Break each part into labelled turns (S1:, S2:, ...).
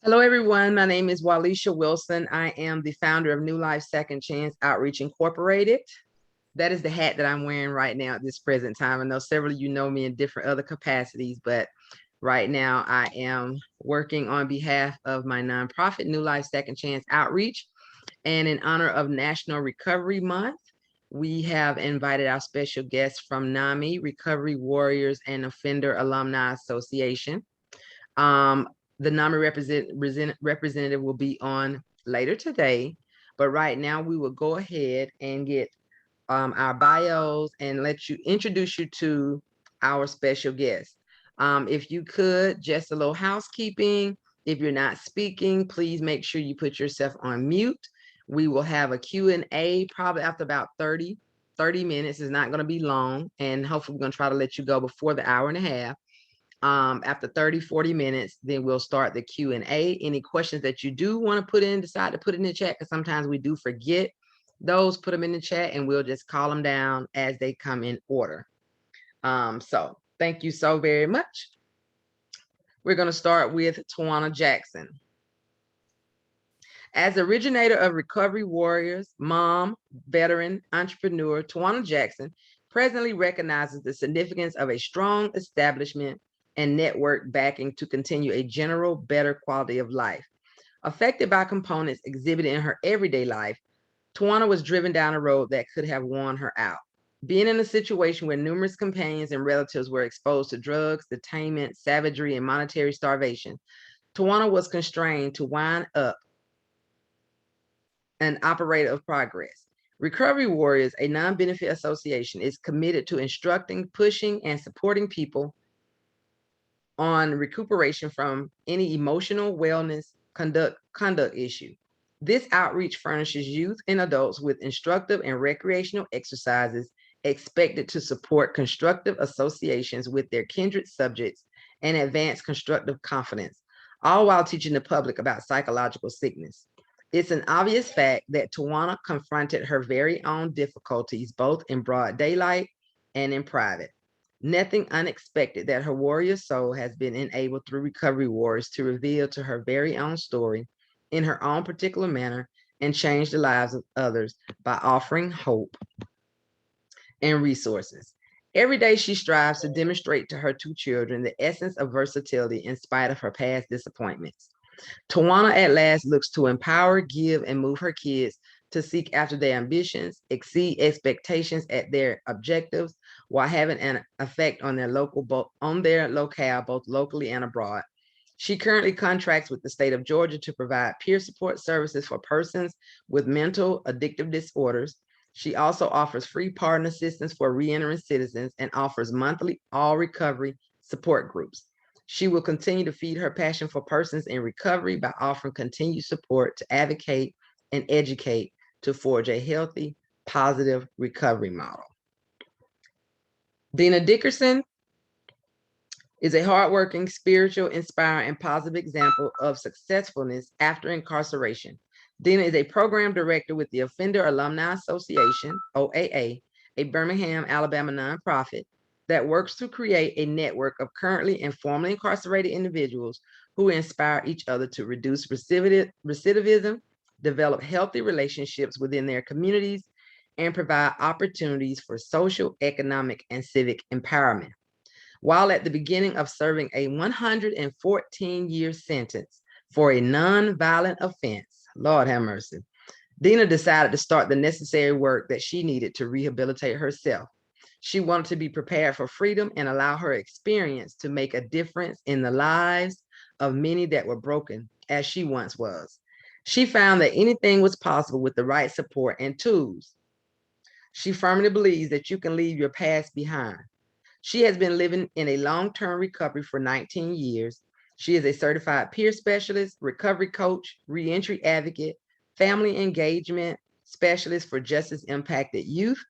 S1: Hello, everyone. My name is Waleisah Wilson. I am the founder of NewLife-Second Outreach Incorporated. That is the hat that I'm wearing right now at this present time. I know several of you know me in different other capacities, but right now I am working on behalf of my nonprofit, NewLife-Second Outreach. And in honor of National Recovery Month, we have invited our special guests from NAMI, Recovery Warriors and Offender Alumni Association. The NAMI representative will be on later today, but right now we will go ahead and get our bios and let you introduce you to our special guest. If you could, just a little housekeeping. If you're not speaking, please make sure you put yourself on mute. We will have a Q&A probably after about 30 minutes. It's not going to be long, and hopefully we're going to try to let you go before the hour and a half. After 30-40 minutes, then we'll start the Q&A. Any questions that you do want to put in, decide to put in the chat, because sometimes we do forget those, put them in the chat and we'll just call them down as they come in order. So thank you so very much. We're going to start with Tawana Jackson. As originator of Recovery Warriors, mom, veteran, entrepreneur, Tawana Jackson presently recognizes the significance of a strong establishment and network backing to continue a general better quality of life. Affected by components exhibited in her everyday life, Tawana was driven down a road that could have worn her out. Being in a situation where numerous companions and relatives were exposed to drugs, detainment, savagery, and monetary starvation, Tawana was constrained to wind up an operator of progress. Recovery Warriors, a non-benefit association, is committed to instructing, pushing, and supporting people on recuperation from any emotional wellness conduct issue. This outreach furnishes youth and adults with instructive and recreational exercises expected to support constructive associations with their kindred subjects and advance constructive confidence, all while teaching the public about psychological sickness. It's an obvious fact that Tawana confronted her very own difficulties both in broad daylight and in private. Nothing unexpected that her warrior soul has been enabled through Recovery Warriors to reveal to her very own story in her own particular manner and change the lives of others by offering hope and resources. Every day she strives to demonstrate to her two children the essence of versatility in spite of her past disappointments. Tawana at last looks to empower, give, and move her kids to seek after their ambitions, exceed expectations at their objectives, while having an effect on their locale, both locally and abroad. She currently contracts with the state of Georgia to provide peer support services for persons with mental addictive disorders. She also offers free pardon assistance for reentering citizens and offers monthly all recovery support groups. She will continue to feed her passion for persons in recovery by offering continued support to advocate and educate to forge a healthy, positive recovery model. Dena Dickerson is a hardworking, spiritual, inspiring, and positive example of successfulness after incarceration. Dena is a program director with the Offender Alumni Association, OAA, a Birmingham, Alabama nonprofit that works to create a network of currently and formerly incarcerated individuals who inspire each other to reduce recidivism, develop healthy relationships within their communities, and provide opportunities for social, economic, and civic empowerment. While at the beginning of serving a 114-year sentence for a non-violent offense, Lord have mercy, Dena decided to start the necessary work that she needed to rehabilitate herself. She wanted to be prepared for freedom and allow her experience to make a difference in the lives of many that were broken, as she once was. She found that anything was possible with the right support and tools. She firmly believes that you can leave your past behind. She has been living in a long-term recovery for 19 years. She is a certified peer specialist, recovery coach, reentry advocate, family engagement specialist for justice impacted youth,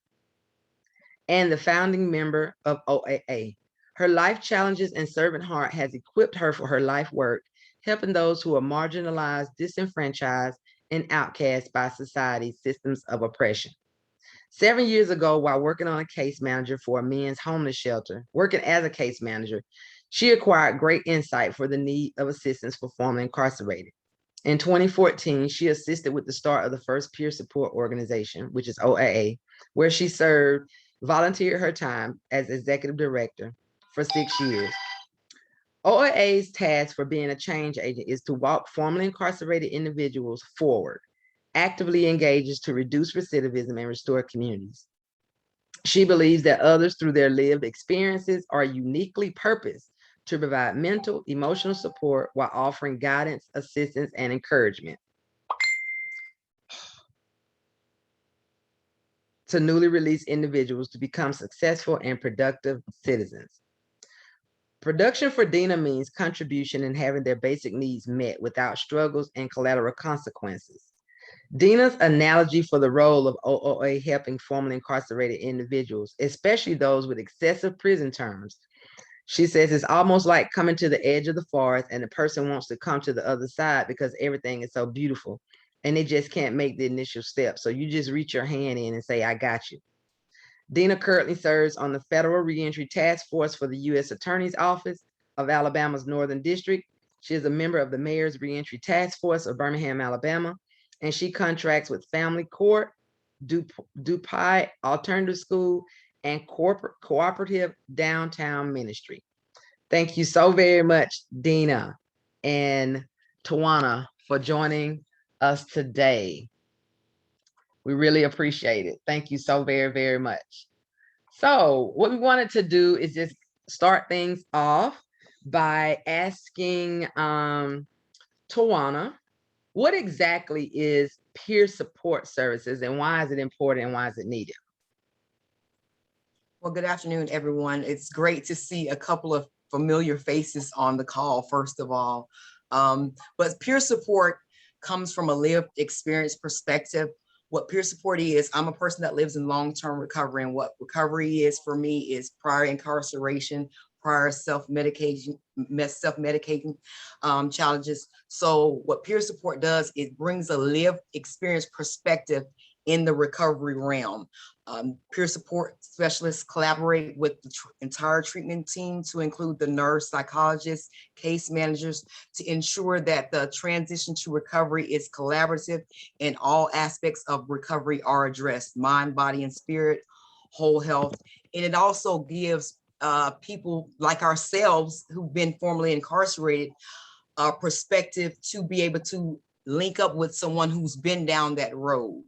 S1: and the founding member of OAA. Her life challenges and servant heart has equipped her for her life work, helping those who are marginalized, disenfranchised, and outcast by society's systems of oppression. 7 years ago, while working as a case manager, She acquired great insight for the need of assistance for formerly incarcerated. In 2014, she assisted with the start of the first peer support organization, which is OAA, where she volunteered her time as executive director for 6 years. OAA's task for being a change agent is to walk formerly incarcerated individuals forward, actively engages to reduce recidivism and restore communities. She believes that others, through their lived experiences, are uniquely purposed to provide mental, emotional support while offering guidance, assistance, and encouragement to newly released individuals to become successful and productive citizens. Production for Dena means contribution and having their basic needs met without struggles and collateral consequences. Dena's analogy for the role of OAA helping formerly incarcerated individuals, especially those with excessive prison terms. She says it's almost like coming to the edge of the forest and the person wants to come to the other side because everything is so beautiful and they just can't make the initial step. So you just reach your hand in and say, I got you. Dena currently serves on the Federal Reentry Task Force for the U.S. Attorney's Office of Alabama's Northern District. She is a member of the Mayor's Reentry Task Force of Birmingham, Alabama, and she contracts with Family Court, DuPi Alternative School, and Cooperative Downtown Ministry. Thank you so very much, Dena and Tawana, for joining us today. We really appreciate it. Thank you so very, very much. So what we wanted to do is just start things off by asking Tawana, what exactly is peer support services and why is it important and why is it needed?
S2: Well, good afternoon, everyone. It's great to see a couple of familiar faces on the call, first of all. But peer support comes from a lived experience perspective. What peer support is, I'm a person that lives in long-term recovery, and what recovery is for me is prior incarceration, prior self-medicating challenges. So what peer support does, it brings a lived experience perspective in the recovery realm. Peer support specialists collaborate with the entire treatment team to include the nurse, psychologists, case managers to ensure that the transition to recovery is collaborative and all aspects of recovery are addressed, mind, body, and spirit, whole health. And it also gives people like ourselves who've been formerly incarcerated a perspective to be able to link up with someone who's been down that road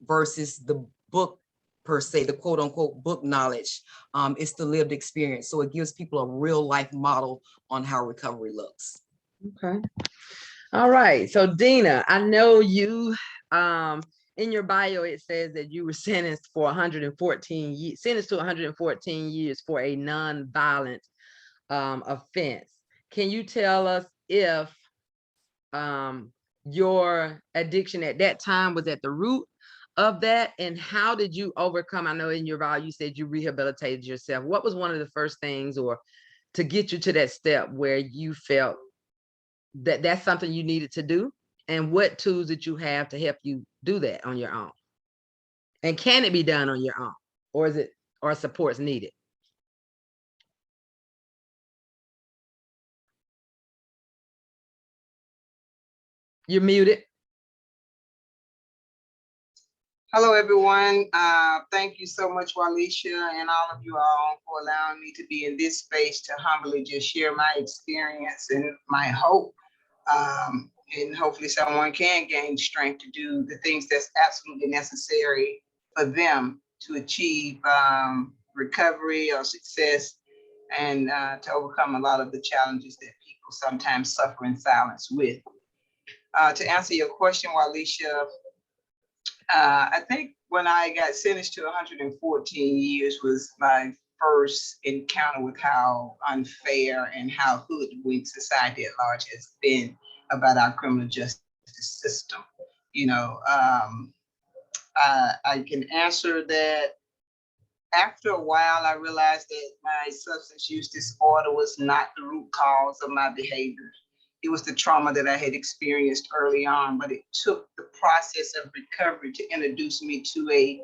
S2: versus the book per se, the quote unquote book knowledge. It's the lived experience. So it gives people a real life model on how recovery looks.
S1: Okay. All right. So Dena, I know you, in your bio, it says that you were sentenced for 114 years, sentenced to 114 years for a non-violent offense. Can you tell us if your addiction at that time was at the root of that, and how did you overcome? I know in your bio you said you rehabilitated yourself. What was one of the first things or to get you to that step where you felt that that's something you needed to do, and what tools did you have to help you do that on your own? And can it be done on your own, or is it, or support's needed? You're muted.
S3: Hello, everyone. Thank you so much, Waleisah, and all of you all for allowing me to be in this space to humbly just share my experience and my hope. And hopefully someone can gain strength to do the things that's absolutely necessary for them to achieve recovery or success and to overcome a lot of the challenges that people sometimes suffer in silence with. To answer your question, Waleisah, I think when I got sentenced to 114 years was my first encounter with how unfair and how hoodwinked society at large has been about our criminal justice system. You know, I can answer that. After a while, I realized that my substance use disorder was not the root cause of my behavior. It was the trauma that I had experienced early on, but it took the process of recovery to introduce me to a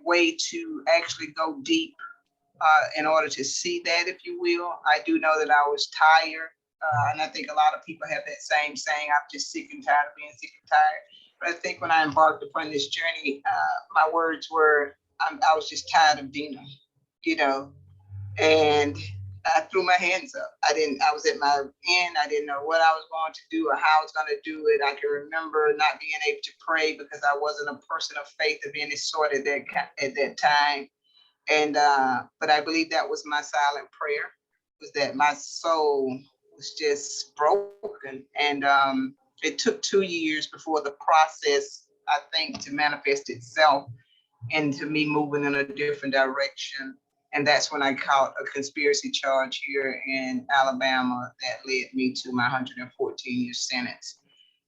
S3: way to actually go deep in order to see that, if you will. I do know that I was tired. And I think a lot of people have that same saying, I'm just sick and tired of being sick and tired. But I think when I embarked upon this journey, my words were, I was just tired of Dena, you know, and I threw my hands up. I was at my end. I didn't know what I was going to do or how I was going to do it. I can remember not being able to pray because I wasn't a person of faith of any sort at that time. And, but I believe that was my silent prayer, was that my soul was just broken. And it took 2 years before the process, I think, to manifest itself into me moving in a different direction. And that's when I caught a conspiracy charge here in Alabama that led me to my 114-year sentence.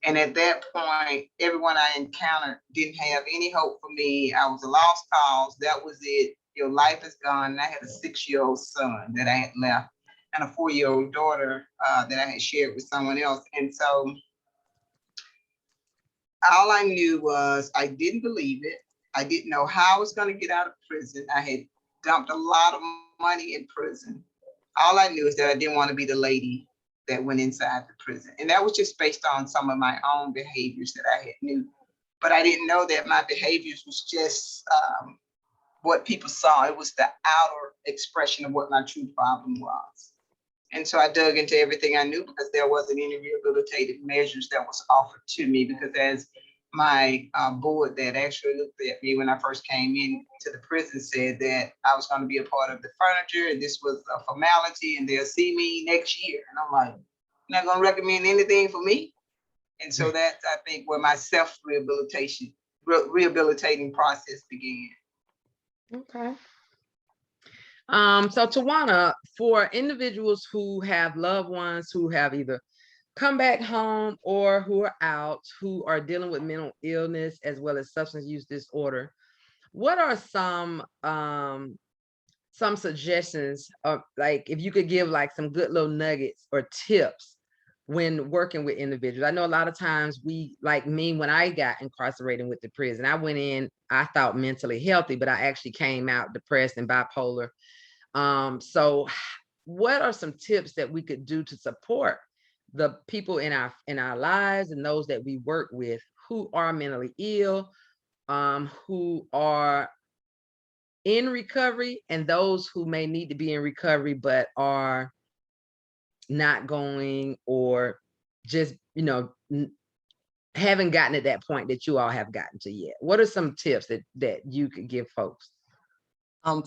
S3: And at that point, everyone I encountered didn't have any hope for me. I was a lost cause. That was it. Your life is gone. And I had a 6-year-old son that I had left and a 4-year-old daughter that I had shared with someone else. And so all I knew was I didn't believe it. I didn't know how I was going to get out of prison. I had dumped a lot of money in prison. All I knew is that I didn't want to be the lady that went inside the prison. And that was just based on some of my own behaviors that I had knew. But I didn't know that my behaviors was just what people saw. It was the outer expression of what my true problem was. And so I dug into everything I knew because there wasn't any rehabilitative measures that was offered to me, because as my board that actually looked at me when I first came into the prison said that I was going to be a part of the furniture and this was a formality and they'll see me next year. And I'm like, you're not going to recommend anything for me? And so that's, I think, where my self-rehabilitation, rehabilitating process began.
S1: Okay. So Tawana, for individuals who have loved ones who have either come back home or who are out, who are dealing with mental illness as well as substance use disorder, what are some suggestions of, like, if you could give like some good little nuggets or tips when working with individuals? I know a lot of times we, like me, when I got incarcerated with the prison, I went in, I thought mentally healthy, but I actually came out depressed and bipolar. So what are some tips that we could do to support the people in our lives and those that we work with who are mentally ill, who are in recovery, and those who may need to be in recovery but are not going, or just, you know, haven't gotten at that point that you all have gotten to yet? What are some tips that you could give folks?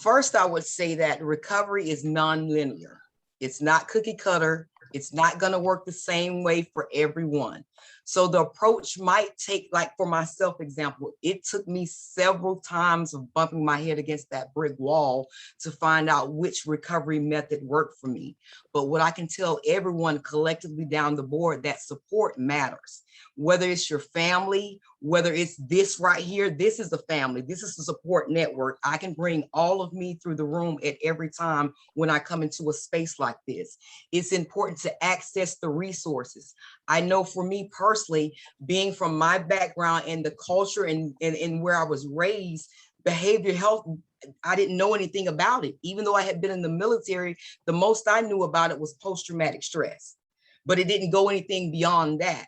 S2: First, I would say that recovery is non-linear. It's not cookie cutter. It's not going to work the same way for everyone. So the approach might take, like for myself, example, it took me several times of bumping my head against that brick wall to find out which recovery method worked for me. But what I can tell everyone collectively down the board, that support matters. Whether it's your family, whether it's this right here, this is a family, this is a support network. I can bring all of me through the room at every time when I come into a space like this. It's important to access the resources. I know for me personally, being from my background and the culture and where I was raised, behavioral health, I didn't know anything about it. Even though I had been in the military, the most I knew about it was post-traumatic stress, but it didn't go anything beyond that.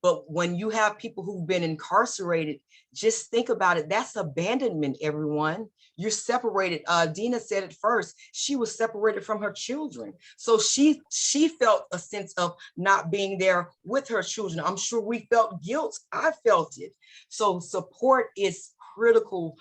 S2: But when you have people who've been incarcerated, just think about it. That's abandonment, everyone. You're separated. Dena said it first. She was separated from her children. So she felt a sense of not being there with her children. I'm sure we felt guilt. I felt it. So support is critical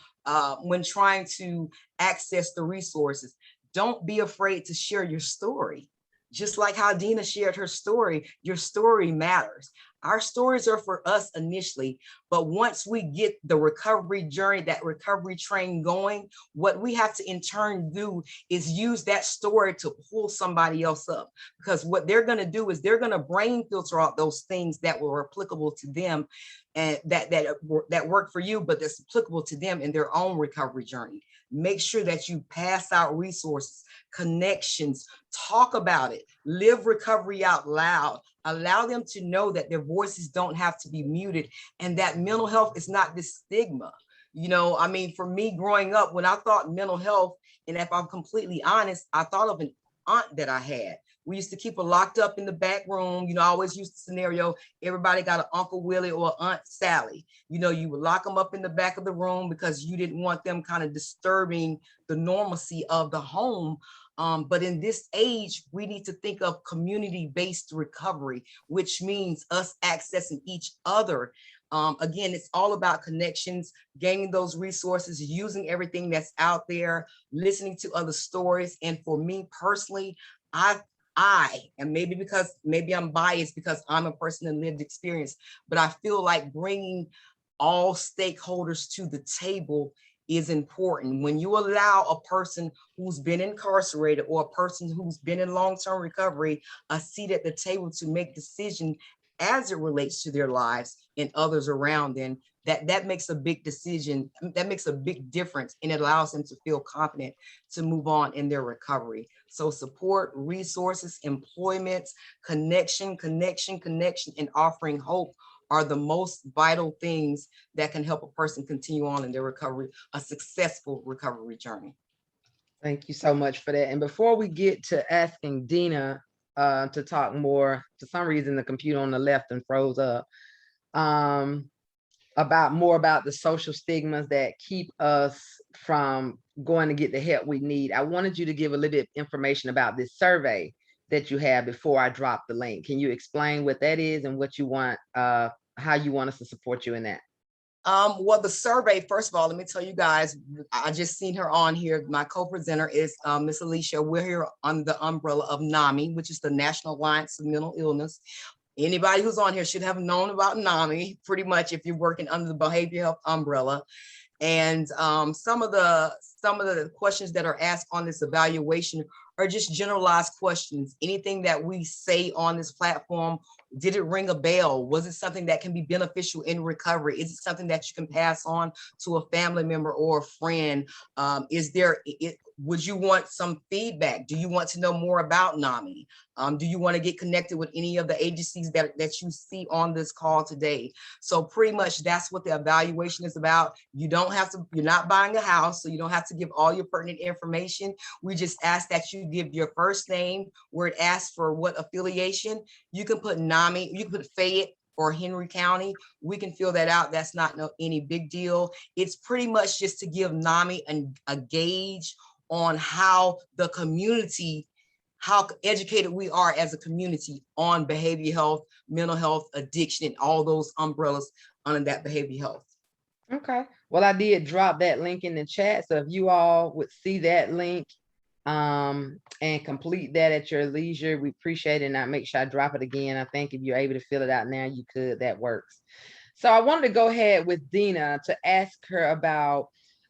S2: when trying to access the resources. Don't be afraid to share your story. Just like how Dena shared her story, your story matters. Our stories are for us initially, but once we get the recovery journey, that recovery train going, what we have to in turn do is use that story to pull somebody else up. Because what they're going to do is they're going to brain filter out those things that were applicable to them and that work for you, but that's applicable to them in their own recovery journey. Make sure that you pass out resources, connections, talk about it, live recovery out loud, allow them to know that their voices don't have to be muted and that mental health is not this stigma. You know, I mean, for me growing up, when I thought mental health, and if I'm completely honest, I thought of an aunt that I had. We used to keep her locked up in the back room. You know, I always used the scenario, everybody got an Uncle Willie or Aunt Sally. You know, you would lock them up in the back of the room because you didn't want them kind of disturbing the normalcy of the home. But in this age, we need to think of community-based recovery, which means us accessing each other. Again, it's all about connections, gaining those resources, using everything that's out there, listening to other stories. And for me personally, and maybe I'm biased because I'm a person in lived experience, but I feel like bringing all stakeholders to the table is important. When you allow a person who's been incarcerated or a person who's been in long-term recovery a seat at the table to make decisions as it relates to their lives and others around them, that makes a big decision, that makes a big difference, and it allows them to feel confident to move on in their recovery. So support, resources, employment, connection, and offering hope are the most vital things that can help a person continue on in their recovery, a successful recovery journey.
S1: Thank you so much for that. And before we get to asking Dena to talk more, for some reason the computer on the left and froze up, about the social stigmas that keep us from going to get the help we need, I wanted you to give a little bit of information about this survey that you have before I drop the link. Can you explain what that is and what you want, how you want us to support you in that?
S2: Well, the survey, first of all, let me tell you guys, I just seen her on here. My co-presenter is Miss Alicia. We're here under the umbrella of NAMI, which is the National Alliance of Mental Illness. Anybody who's on here should have known about NAMI, pretty much, if you're working under the behavioral health umbrella. And some of the questions that are asked on this evaluation are just generalized questions. Anything that we say on this platform, did it ring a bell? Was it something that can be beneficial in recovery? Is it something that you can pass on to a family member or a friend? Would you want some feedback? Do you want to know more about NAMI? Do you want to get connected with any of the agencies that you see on this call today? So pretty much that's what the evaluation is about. You're not buying a house, so you don't have to give all your pertinent information. We just ask that you give your first name, where it asks for what affiliation. You can put NAMI, you can put Fayette or Henry County. We can fill that out. That's not any big deal. It's pretty much just to give NAMI a gauge on how the community, how educated we are as a community on behavioral health, mental health, addiction, and all those umbrellas under that behavioral health.
S1: Okay. Well, I did drop that link in the chat. So if you all would see that link and complete that at your leisure, we appreciate it. And I make sure I drop it again. I think if you're able to fill it out now, you could, that works. So I wanted to go ahead with Dena to ask her about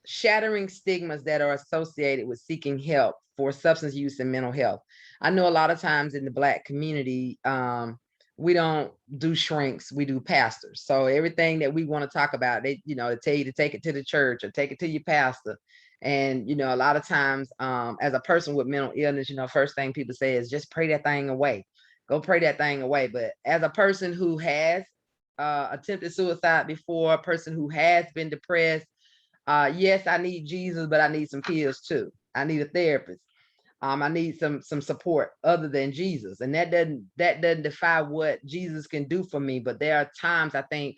S1: shattering stigmas that are associated with seeking help for substance use and mental health. I know a lot of times in the Black community, we don't do shrinks, we do pastors. So everything that we want to talk about, they tell you to take it to the church or take it to your pastor. And, a lot of times as a person with mental illness, first thing people say is just pray that thing away. Go pray that thing away. But as a person who has attempted suicide before, a person who has been depressed, yes, I need Jesus, but I need some pills too. I need a therapist. I need some support other than Jesus. And that doesn't defy what Jesus can do for me. But there are times, I think,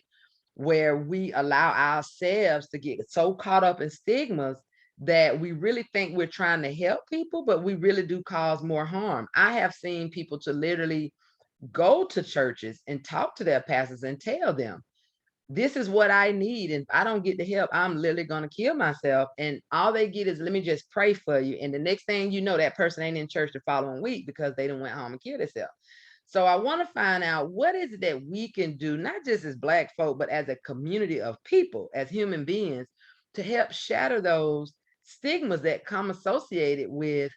S1: where we allow ourselves to get so caught up in stigmas that we really think we're trying to help people, but we really do cause more harm. I have seen people to literally go to churches and talk to their pastors and tell them, this is what I need. And if I don't get the help, I'm literally going to kill myself. And all they get is, let me just pray for you. And the next thing you know, that person ain't in church the following week because they done went home and killed themselves. So I want to find out, what is it that we can do, not just as Black folk, but as a community of people, as human beings, to help shatter those stigmas that come associated with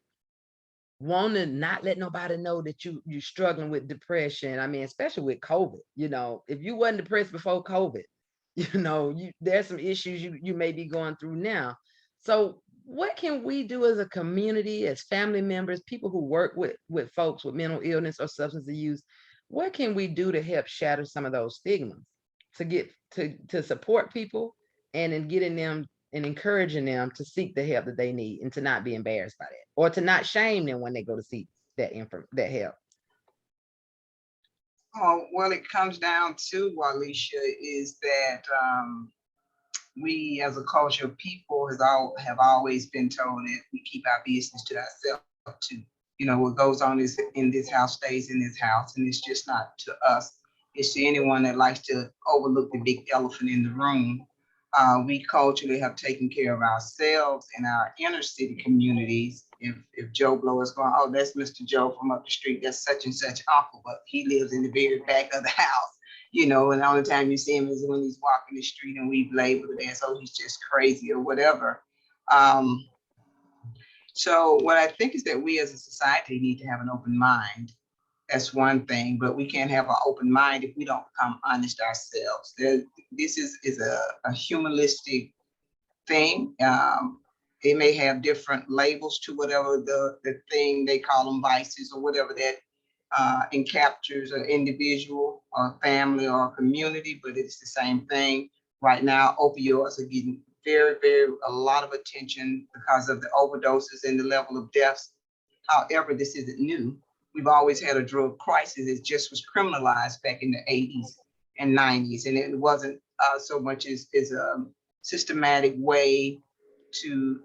S1: want to not let nobody know that you're struggling with depression. I mean, especially with COVID, if you wasn't depressed before COVID, there's some issues you may be going through now. So what can we do as a community, as family members, people who work with folks with mental illness or substance abuse? What can we do to help shatter some of those stigmas, to get to support people and in getting them and encouraging them to seek the help that they need and to not be embarrassed by that, or to not shame them when they go to seek that help?
S3: Oh, well, it comes down to, Waleisah, is that we as a culture of people have always been told that we keep our business to ourselves too. You know, what goes on is in this house stays in this house, and it's just not to us. It's to anyone that likes to overlook the big elephant in the room. We culturally have taken care of ourselves in our inner city communities. If Joe Blow is going, oh, that's Mr. Joe from up the street, that's such and such uncle, but he lives in the very back of the house. You know, and the only time you see him is when he's walking the street, and we've labeled it as, oh, he's just crazy or whatever. So what I think is that we as a society need to have an open mind. That's one thing, but we can't have an open mind if we don't become honest ourselves. This is a humanistic thing. It may have different labels to whatever the thing they call them, vices or whatever that encaptures an individual or family or community, but it's the same thing. Right now, opioids are getting a lot of attention because of the overdoses and the level of deaths. However, this isn't new. We've always had a drug crisis. It just was criminalized back in the 80s and 90s, and it wasn't so much as a systematic way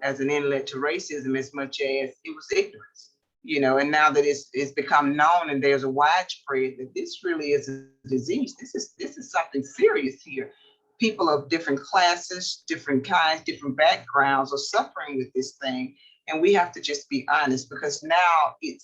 S3: as an inlet to racism as much as it was ignorance. You know, and now that it's become known and there's a widespread that this really is a disease. This is something serious here. People of different classes, different kinds, different backgrounds are suffering with this thing, and we have to just be honest, because now it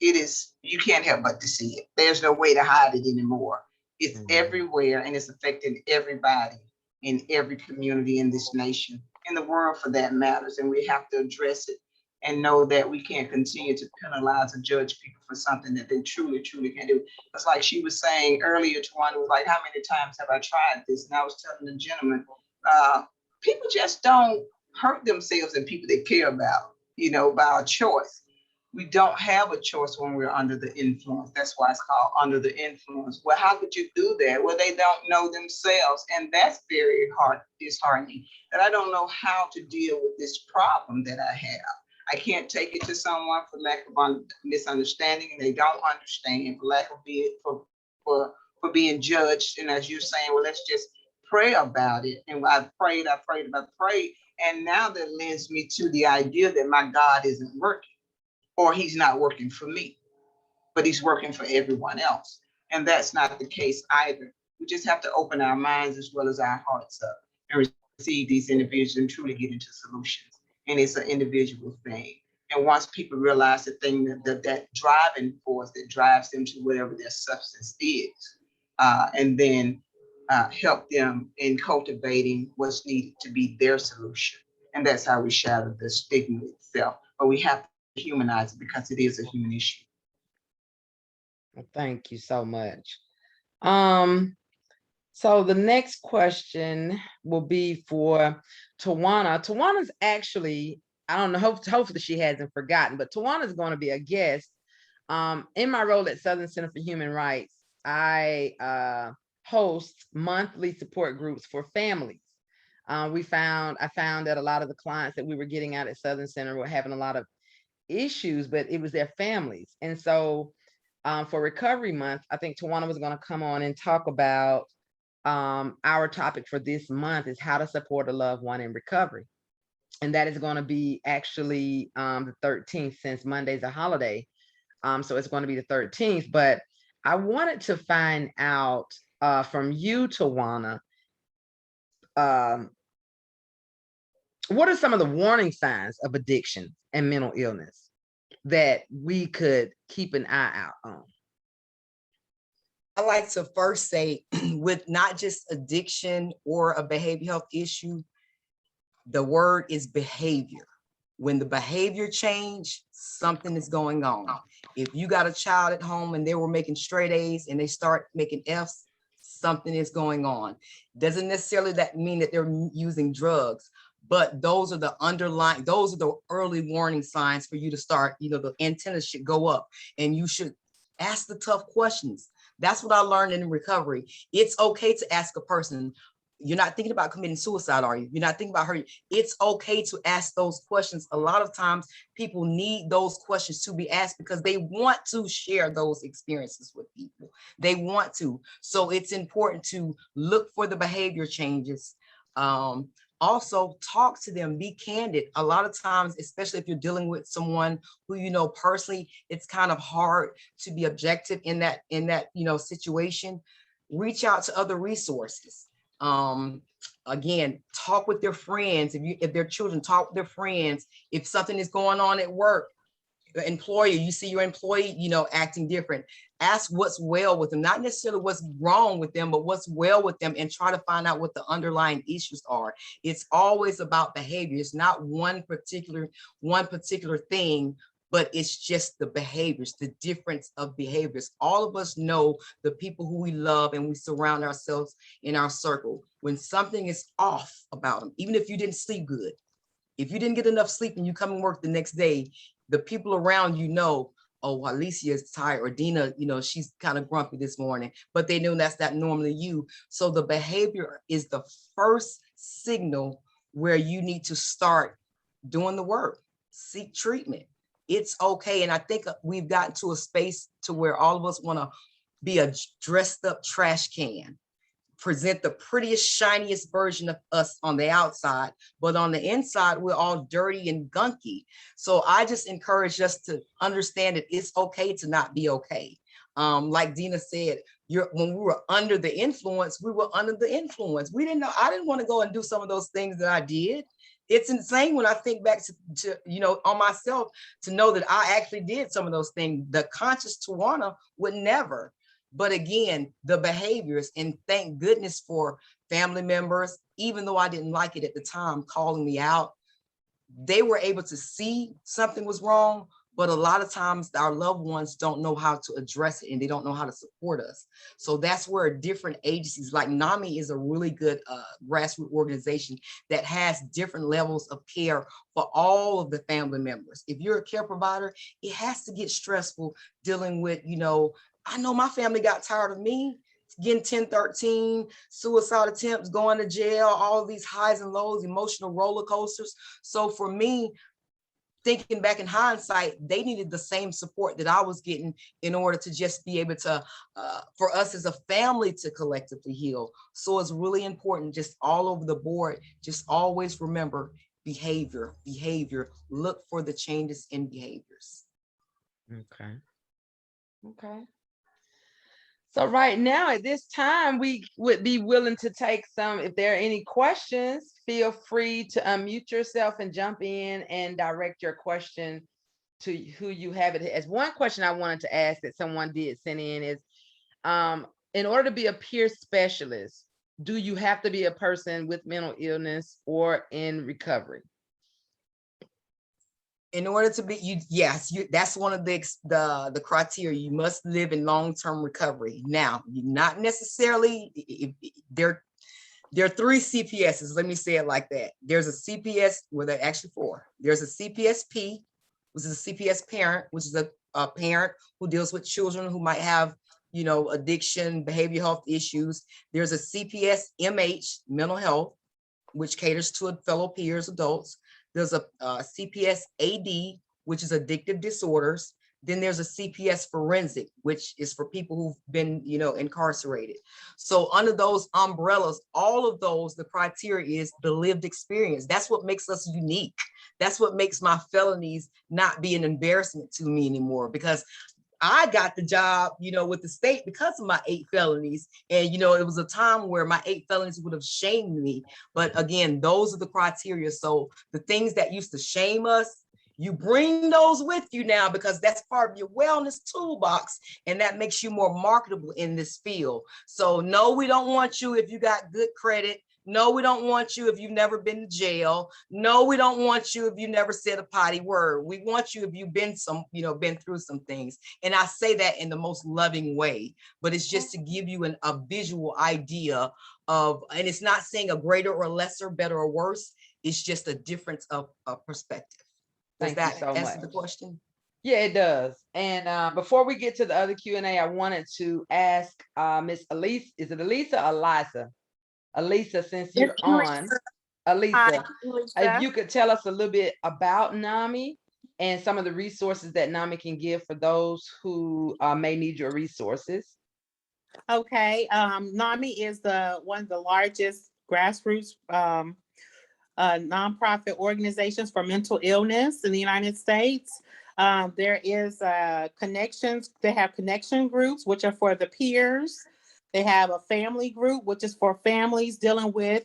S3: is, you can't help but to see it. There's no way to hide it anymore. It's everywhere, and it's affecting everybody in every community in this nation, in the world for that matters, and we have to address it and know that we can't continue to penalize or judge people for something that they truly, truly can do. It's like she was saying earlier, Tawana was like, how many times have I tried this? And I was telling the gentleman, people just don't hurt themselves and people they care about, you know, by a choice. We don't have a choice when we're under the influence. That's why it's called under the influence. Well, how could you do that? Well, they don't know themselves. And that's very disheartening, that I don't know how to deal with this problem that I have. I can't take it to someone for lack of misunderstanding, and they don't understand, for lack of for being judged. And as you're saying, well, let's just pray about it. And I prayed, and now that lends me to the idea that my God isn't working, or he's not working for me, but he's working for everyone else. And that's not the case either. We just have to open our minds as well as our hearts up and receive these individuals and truly get into solutions. And it's an individual thing. And once people realize the thing that driving force that drives them to whatever their substance is, and then help them in cultivating what's needed to be their solution. And that's how we shatter the stigma itself. But we have to humanize it because it is a human issue.
S1: Well, thank you so much. So the next question will be for Tawana. Tawana's actually, I don't know, hopefully she hasn't forgotten, but Tawana is going to be a guest. In my role at Southern Center for Human Rights, I host monthly support groups for families. I found that a lot of the clients that we were getting out at Southern Center were having a lot of issues, but it was their families. And so for Recovery Month, I think Tawana was going to come on and talk about our topic for this month is how to support a loved one in recovery. And that is going to be actually the 13th, since Monday's a holiday. So it's going to be the 13th. But I wanted to find out from you, Tawana, what are some of the warning signs of addiction and mental illness that we could keep an eye out on?
S2: I like to first say, with not just addiction or a behavioral health issue, the word is behavior. When the behavior change, something is going on. If you got a child at home and they were making straight A's and they start making F's, something is going on. Doesn't necessarily that mean that they're using drugs, but those are the early warning signs for you to start, the antennas should go up and you should ask the tough questions. That's what I learned in recovery. It's okay to ask a person, You're not thinking about committing suicide, are you? You're not thinking about hurting. It's okay to ask those questions. A lot of times people need those questions to be asked because they want to share those experiences with people. They want to. So it's important to look for the behavior changes. Also talk to them, be candid. A lot of times, especially if you're dealing with someone who you know personally, it's kind of hard to be objective in that situation. Reach out to other resources. Again, talk with their friends. If they're children, talk with their friends. If something is going on at work, the employer, you see your employee, acting different. Ask what's well with them, not necessarily what's wrong with them, but what's well with them, and try to find out what the underlying issues are. It's always about behavior. It's not one particular thing, but it's just the behaviors, the difference of behaviors. All of us know the people who we love and we surround ourselves in our circle. When something is off about them, even if you didn't sleep good, if you didn't get enough sleep and you come and work the next day, the people around oh, Waleisah is tired, or Dena, she's kind of grumpy this morning, but they know that's not normally you. So the behavior is the first signal where you need to start doing the work, seek treatment. It's okay. And I think we've gotten to a space to where all of us want to be a dressed up trash can, present the prettiest, shiniest version of us on the outside, but on the inside, we're all dirty and gunky. So I just encourage us to understand that it's okay to not be okay. Like Dena said, when we were under the influence, we were under the influence. We didn't know, I didn't want to go and do some of those things that I did. It's insane when I think back to on myself, to know that I actually did some of those things. The conscious Tawana would never. But again, the behaviors, and thank goodness for family members, even though I didn't like it at the time, calling me out, they were able to see something was wrong. But a lot of times our loved ones don't know how to address it, and they don't know how to support us. So that's where different agencies like NAMI is a really good grassroots organization that has different levels of care for all of the family members. If you're a care provider, it has to get stressful dealing with, I know my family got tired of me getting 1013, suicide attempts, going to jail, all of these highs and lows, emotional roller coasters. So for me, thinking back in hindsight, they needed the same support that I was getting in order to just be able to, for us as a family to collectively heal. So it's really important, just all over the board, just always remember behavior, look for the changes in behaviors.
S1: Okay. So right now at this time, we would be willing to take some, if there are any questions, feel free to unmute yourself and jump in and direct your question to who you have it as. One question I wanted to ask that someone did send in is, in order to be a peer specialist, do you have to be a person with mental illness or in recovery?
S2: In order to be, yes, that's one of the criteria. You must live in long-term recovery. Now, not necessarily, there are 3 CPSs. Let me say it like that. There's a CPS, well, there are actually 4. There's a CPSP, which is a CPS parent, which is a parent who deals with children who might have, addiction, behavioral health issues. There's a CPS MH, mental health, which caters to fellow peers, adults. There's a CPS AD, which is addictive disorders. Then there's a CPS forensic, which is for people who've been, incarcerated. So under those umbrellas, all of those, the criteria is the lived experience. That's what makes us unique. That's what makes my felonies not be an embarrassment to me anymore, because I got the job, with the state because of my 8 felonies. And, it was a time where my 8 felonies would have shamed me. But again, those are the criteria. So the things that used to shame us, you bring those with you now, because that's part of your wellness toolbox. And that makes you more marketable in this field. So no, we don't want you if you got good credit. No, we don't want you if you've never been to jail. No, we don't want you if you never said a potty word. We want you if you've been through some things. And I say that in the most loving way, but it's just to give you a visual idea of, and it's not saying a greater or lesser, better or worse. It's just a difference of perspective. Does that answer the question?
S1: Yeah, it does. And before we get to the other Q&A, I wanted to ask Miss Elise, is it Elisa or Waleisah? Alisa, since
S4: It's
S1: you're on,
S4: Hi,
S1: Alisa, if
S4: Lisa.
S1: you could tell us a little bit about NAMI and some of the resources that NAMI can give for those who may need your resources.
S4: Okay, NAMI is one of the largest grassroots nonprofit organizations for mental illness in the United States. There is connections. They have connection groups, which are for the peers. They have a family group, which is for families dealing with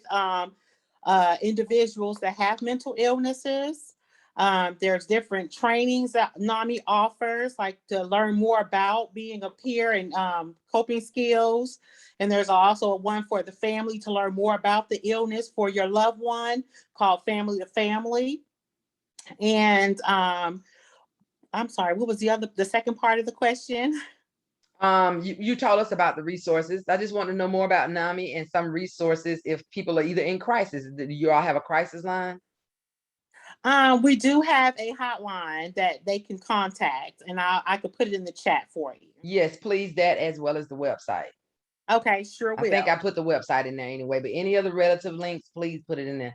S4: individuals that have mental illnesses. There's different trainings that NAMI offers, like to learn more about being a peer and coping skills. And there's also one for the family to learn more about the illness for your loved one, called Family to Family. And I'm sorry, what was the second part of the question?
S1: You told us about the resources. I just want to know more about NAMI and some resources if people are either in crisis. Do you all have a crisis line?
S4: We do have a hotline that they can contact, and I could put it in the chat for you.
S1: Yes, please, that as well as the website.
S4: Okay, sure will.
S1: I think I put the website in there anyway, but any other relative links, please put it in the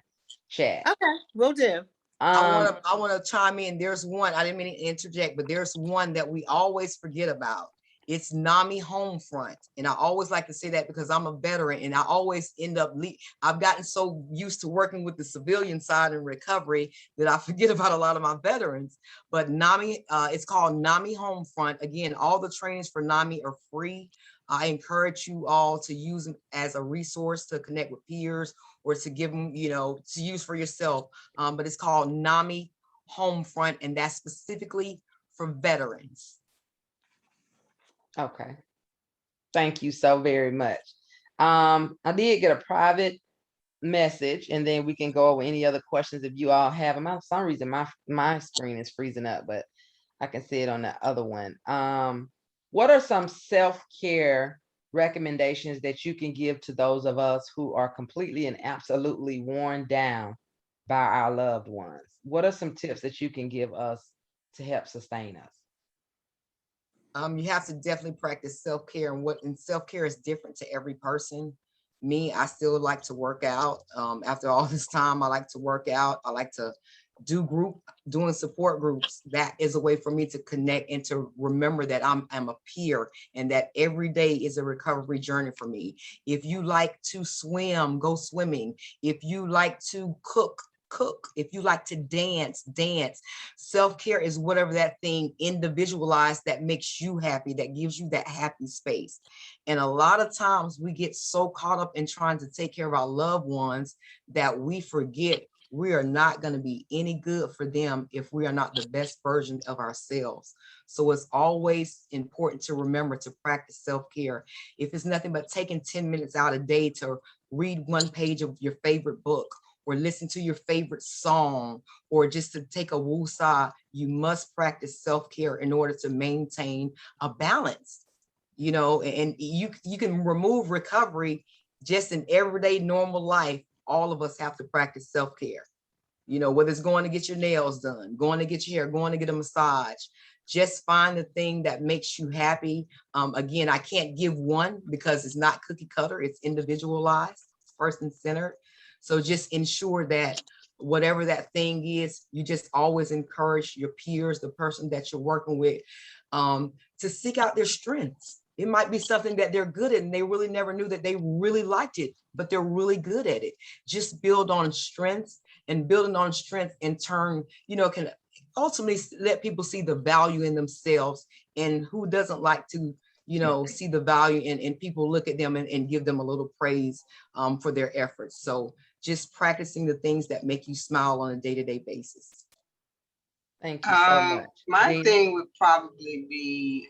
S1: chat.
S4: Okay, will do.
S2: I want to chime in. There's one, I didn't mean to interject, but there's one that we always forget about. It's NAMI Homefront. And I always like to say that because I'm a veteran and I always end up, I've gotten so used to working with the civilian side in recovery that I forget about a lot of my veterans. But NAMI, it's called NAMI Homefront. Again, all the trainings for NAMI are free. I encourage you all to use them as a resource to connect with peers or to give them, to use for yourself. But it's called NAMI Homefront, and that's specifically for veterans.
S1: Okay. Thank you so very much. I did get a private message, and then we can go over any other questions if you all have them. For some reason, my screen is freezing up, but I can see it on the other one. What are some self-care recommendations that you can give to those of us who are completely and absolutely worn down by our loved ones? What are some tips that you can give us to help sustain us?
S2: You have to definitely practice self-care, and self-care is different to every person. Me, I still like to work out. After all this time, I like to work out. I like to doing support groups. That is a way for me to connect and to remember that I'm a peer and that every day is a recovery journey for me. If you like to swim, go swimming. If you like to cook. If you like to dance. Self-care is whatever that thing individualized that makes you happy, that gives you that happy space. And a lot of times we get so caught up in trying to take care of our loved ones that we forget we are not going to be any good for them if we are not the best version of ourselves. So it's always important to remember to practice self-care. If it's nothing but taking 10 minutes out a day to read one page of your favorite book, or listen to your favorite song, or just to take a woosah, you must practice self-care in order to maintain a balance. And you can remove recovery just in everyday normal life. All of us have to practice self-care. Whether it's going to get your nails done, going to get your hair, going to get a massage, just find the thing that makes you happy. Again, I can't give one because it's not cookie cutter, it's individualized, it's person-centered. So just ensure that whatever that thing is, you just always encourage your peers, the person that you're working with, to seek out their strengths. It might be something that they're good at and they really never knew that they really liked it, but they're really good at it. Just build on strengths, and building on strength in turn, can ultimately let people see the value in themselves. And who doesn't like to see the value and people look at them and give them a little praise for their efforts. So just practicing the things that make you smile on a day-to-day basis.
S1: Thank you so much.
S3: My thing would probably be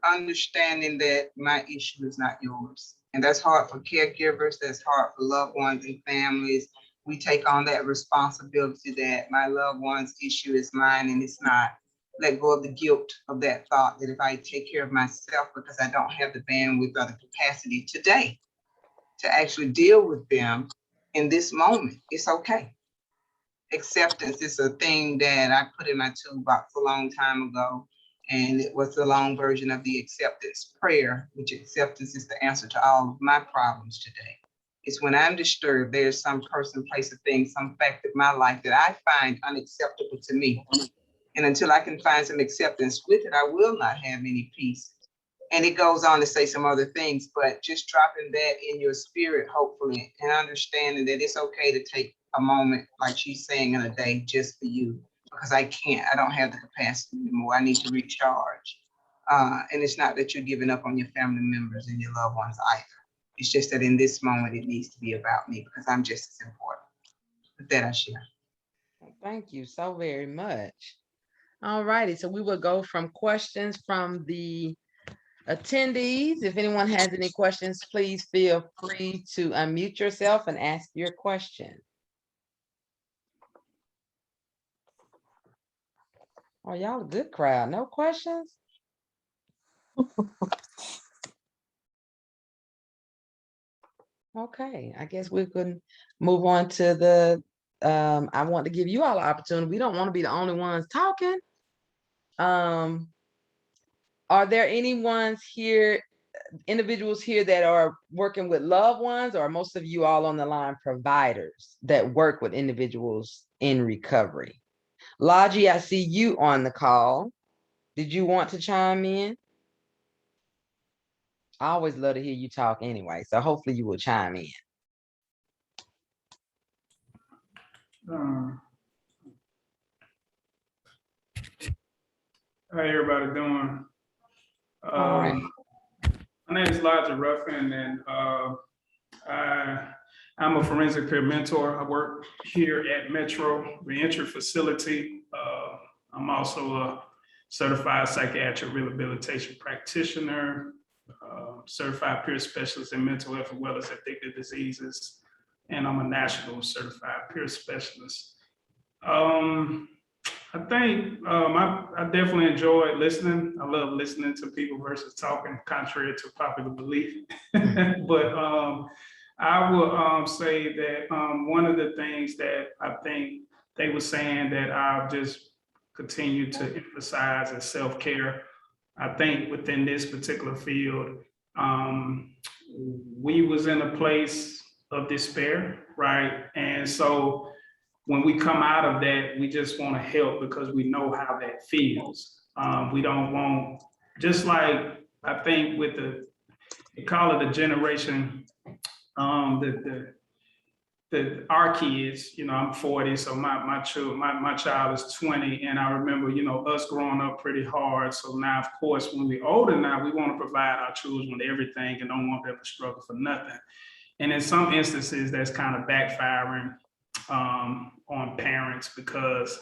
S3: understanding that my issue is not yours. And that's hard for caregivers, that's hard for loved ones and families. We take on that responsibility that my loved one's issue is mine and it's not. Let go of the guilt of that thought that if I take care of myself because I don't have the bandwidth or the capacity today to actually deal with them in this moment, it's okay. Acceptance is a thing that I put in my toolbox a long time ago, and it was the long version of the acceptance prayer, which acceptance is the answer to all of my problems today. It's when I'm disturbed, there's some person, place, or thing, some fact of my life that I find unacceptable to me. And until I can find some acceptance with it, I will not have any peace. And it goes on to say some other things, but just dropping that in your spirit, hopefully, and understanding that it's okay to take a moment, like she's saying, in a day just for you, because I don't have the capacity anymore. I need to recharge. And it's not that you're giving up on your family members and your loved ones either. It's just that in this moment, it needs to be about me because I'm just as important. With that, I share.
S1: Thank you so very much. All righty, so we will go from questions from the attendees. If anyone has any questions, please feel free to unmute yourself and ask your question. Oh, y'all a good crowd. No questions? Okay, I guess we can move on to the, I want to give you all an opportunity. We don't want to be the only ones talking. Are there individuals here that are working with loved ones, or most of you all on the line providers that work with individuals in recovery? Logie, I see you on the call. Did you want to chime in? I always love to hear you talk anyway, so hopefully you will chime in.
S5: How everybody doing? My name is Elijah Ruffin, and I'm a forensic peer mentor. I work here at Metro Reentry Facility. I'm also a certified psychiatric rehabilitation practitioner, certified peer specialist in mental health as well as addictive diseases, and I'm a national certified peer specialist. I think I definitely enjoy listening. I love listening to people versus talking, contrary to popular belief. But I will say that one of the things that I think they were saying that I'll just continue to emphasize is self-care. I think within this particular field, we was in a place of despair, right? And so when we come out of that, we just want to help because we know how that feels. We don't want, just like I think with they call it the generation, our kids, I'm 40, so my child is 20, and I remember, us growing up pretty hard. So now, of course, when we're older now, we want to provide our children with everything and don't want them to struggle for nothing. And in some instances, that's kind of backfiring on parents because,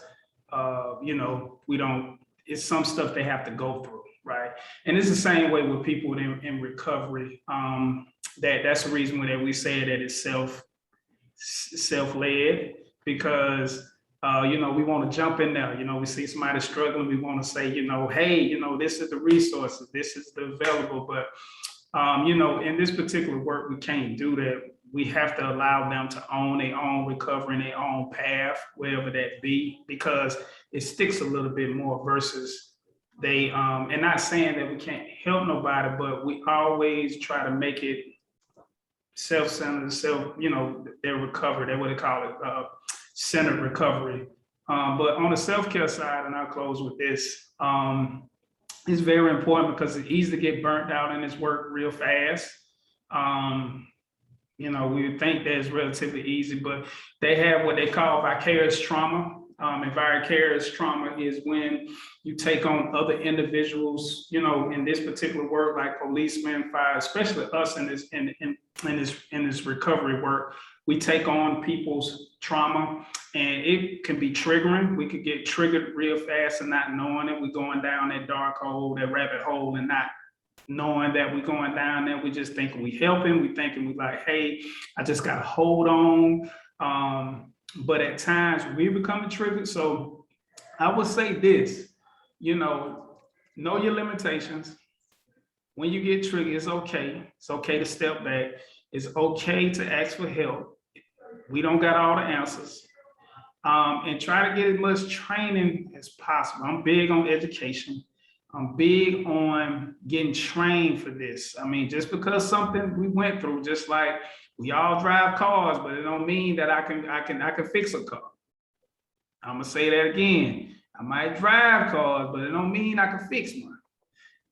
S5: it's some stuff they have to go through, right? And it's the same way with people in recovery. That's the reason that we say that it's self-led, because we want to jump in there. We see somebody struggling, we want to say, hey, this is the resources, this is the available. But in this particular work, we can't do that. We have to allow them to own their own recovery and their own path, wherever that be, because it sticks a little bit more versus they, and not saying that we can't help nobody, but we always try to make it self-centered, their recovery, that's what they call it, centered recovery. But on the self-care side, and I'll close with this, it's very important because it's easy to get burnt out in this work real fast. We would think that it's relatively easy, but they have what they call vicarious trauma. And vicarious trauma is when you take on other individuals, in this particular work, like policemen, fire, especially us in this recovery work, we take on people's trauma, and it can be triggering. We could get triggered real fast and not knowing it. We're going down that dark hole, that rabbit hole, and not knowing that we're going down there. We just thinking we helping. We thinking we like, hey, I just got to hold on. But at times we become triggered. So I would say this, know your limitations. When you get triggered, it's okay. It's okay to step back. It's okay to ask for help. We don't got all the answers. And try to get as much training as possible. I'm big on education. I'm big on getting trained for this. I mean, just because something we went through, just like we all drive cars, but it don't mean that I can fix a car. I'm gonna say that again. I might drive cars, but it don't mean I can fix one.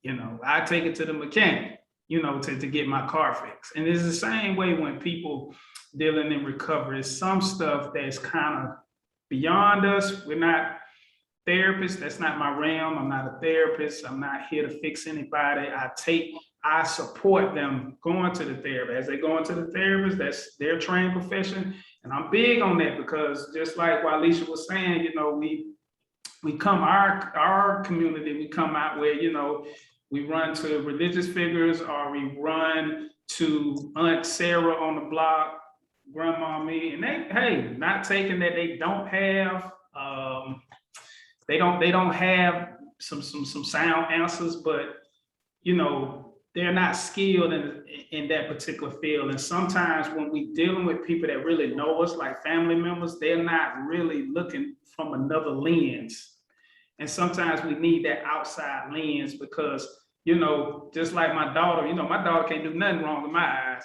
S5: You know, I take it to the mechanic, you know, to get my car fixed. And it's the same way when people dealing in recovery. It's some stuff that's kind of beyond us. We're not therapists. That's not my realm. I'm not a therapist. I'm not here to fix anybody. I support them going to the therapist. As they go into the therapist, that's their trained profession. And I'm big on that because just like Waleisah was saying, you know, we come, our community, we come out where, you know, we run to religious figures or we run to Aunt Sarah on the block, Grandma me, and they, hey, not taking that they don't have, they don't have some sound answers, but you know, they're not skilled in that particular field. And sometimes when we dealing with people that really know us, like family members, they're not really looking from another lens. And sometimes we need that outside lens because, you know, just like my daughter, you know, my daughter can't do nothing wrong in my eyes.